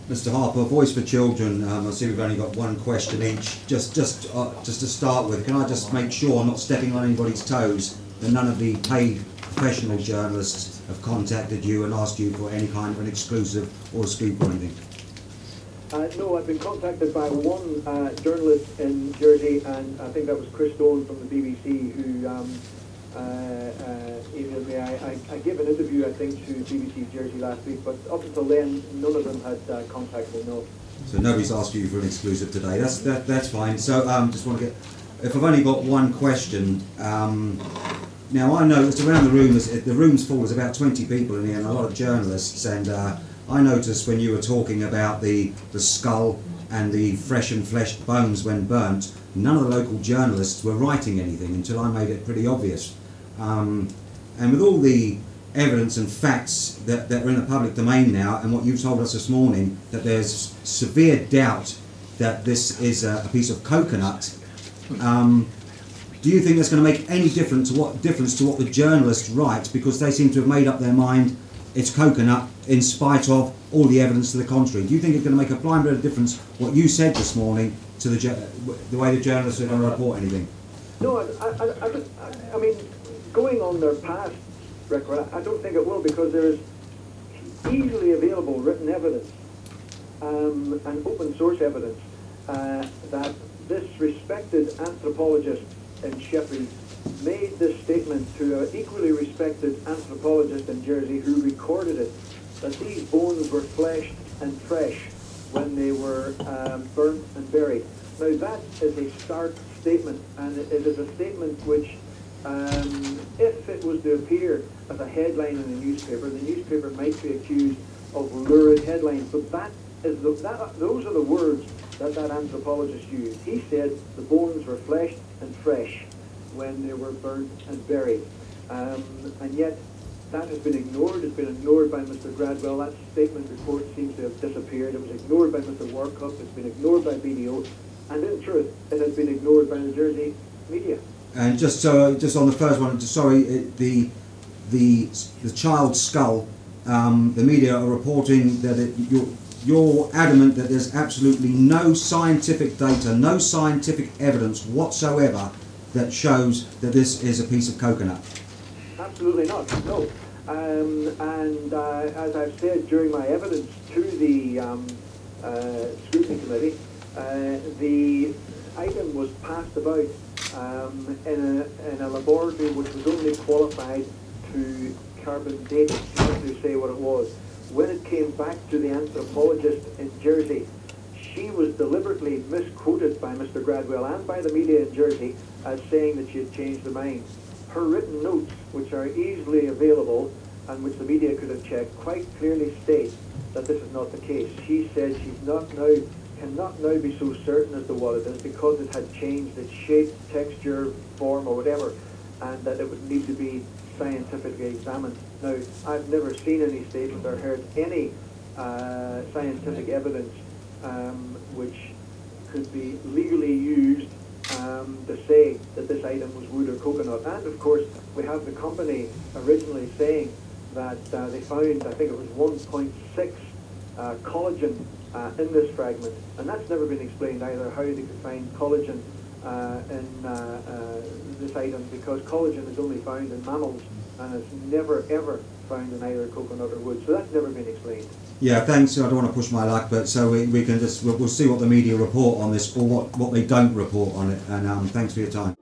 Mr. Harper, Voice for Children. I see we've only got one question each. Just to start with, can I just make sure I'm not stepping on anybody's toes that none of the paid professional journalists have contacted you and asked you for any kind of an exclusive or a scoop or anything? No, I've been contacted by one journalist in Jersey, and I think that was Chris Stone from the BBC, who emailed me. I gave an interview, I think, to BBC Jersey last week, but up until then, none of them had contacted me, no. So nobody's asked you for an exclusive today. That's fine. So just want to get, if I've only got one question. Now I noticed around the room, the room's full, there's about 20 people in here and a lot of journalists, and I noticed when you were talking about the skull and the fresh and fleshed bones when burnt, none of the local journalists were writing anything until I made it pretty obvious. And with all the evidence and facts that are in the public domain now, and what you've told us this morning, that there's severe doubt that this is a piece of coconut, do you think that's going to make any difference to what the journalists write, because they seem to have made up their mind it's coconut in spite of all the evidence to the contrary? Do you think it's going to make a blind bit of difference what you said this morning to the way the journalists are going to report anything? No, I mean, going on their past record, I don't think it will, because there is easily available written evidence and open source evidence that this respected anthropologist in Sheffield made this statement to an equally respected anthropologist in Jersey who recorded it, that these bones were fleshed and fresh when they were burnt and buried. Now that is a stark statement, and it is a statement which, if it was to appear as a headline in the newspaper might be accused of lurid headlines, but those are the words that anthropologist used. He said the bones were fleshed and fresh when they were burnt and buried. And yet that has been ignored. It's been ignored by Mr. Gradwell. That statement report seems to have disappeared. It was ignored by Mr. Workup. It's been ignored by BDO. And in truth, it has been ignored by the Jersey media. And just on the first one, the child's skull, the media are reporting that you're adamant that there's absolutely no scientific data, no scientific evidence whatsoever that shows that this is a piece of coconut. Absolutely not, no. As I've said during my evidence to the scrutiny committee, the item was passed about in a laboratory which was only qualified to carbon date it, to say what it was. When it came back to the anthropologist in Jersey, she was deliberately misquoted by Mr. Gradwell and by the media in Jersey as saying that she had changed her mind. Her written notes, which are easily available and which the media could have checked, quite clearly state that this is not the case. She said she cannot now be so certain as to what it is because it had changed its shape, texture, form or whatever, and that it would need to be scientifically examined. Now, I've never seen any statement or heard any scientific evidence which could be legally used to say that this item was wood or coconut. And of course, we have the company originally saying that they found, I think it was 1.6 collagen in this fragment, and that's never been explained either, how they could find collagen in this item, because collagen is only found in mammals and it's never ever found in either coconut or wood, so that's never been explained. Yeah, thanks. I don't want to push my luck, but so we can we'll see what the media report on this, or what they don't report on it, and thanks for your time.